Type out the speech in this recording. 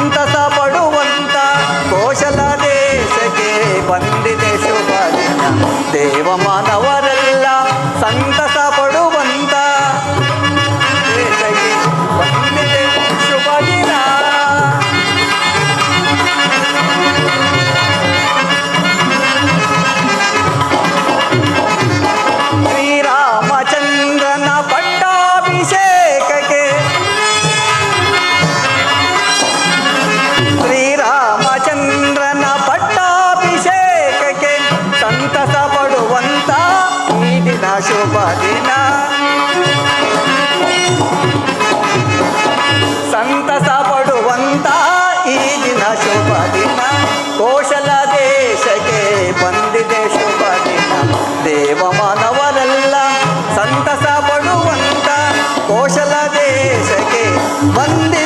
ಸಂತಸ ಪಡುವಂತ ಕೋಶಲ ದೇಶಕ್ಕೆ ಬಂದಿದೆ ಶುಭ ದಿನ. ದೇವ ಮಾನವರೆಲ್ಲ ಸಂತಸ ಪಡುವಂತ ದೇಶಕ್ಕೆ ಬಂದಿದೆ ಶುಭ ದಿನ. ಶ್ರೀರಾಮಚಂದ್ರನ ಪಟ್ಟಾಭಿಷೇಕಕ್ಕೆ ಸಂತಸ ಪಡುವಂತ ಈ ದಿನ ಶುಭ ದಿನ. ಸಂತಸ ಪಡುವಂತ ಈ ದಿನ ಶುಭ ದಿನ. ಕೋಶಲ ದೇಶಕ್ಕೆ ಬಂದಿದೆ ಶುಭ ದಿನ. ದೇವ ಮಾನವರೆಲ್ಲ ಸಂತಸ ಪಡುವಂತ ಕೋಶಲ ದೇಶಕ್ಕೆ ಬಂದಿದೆ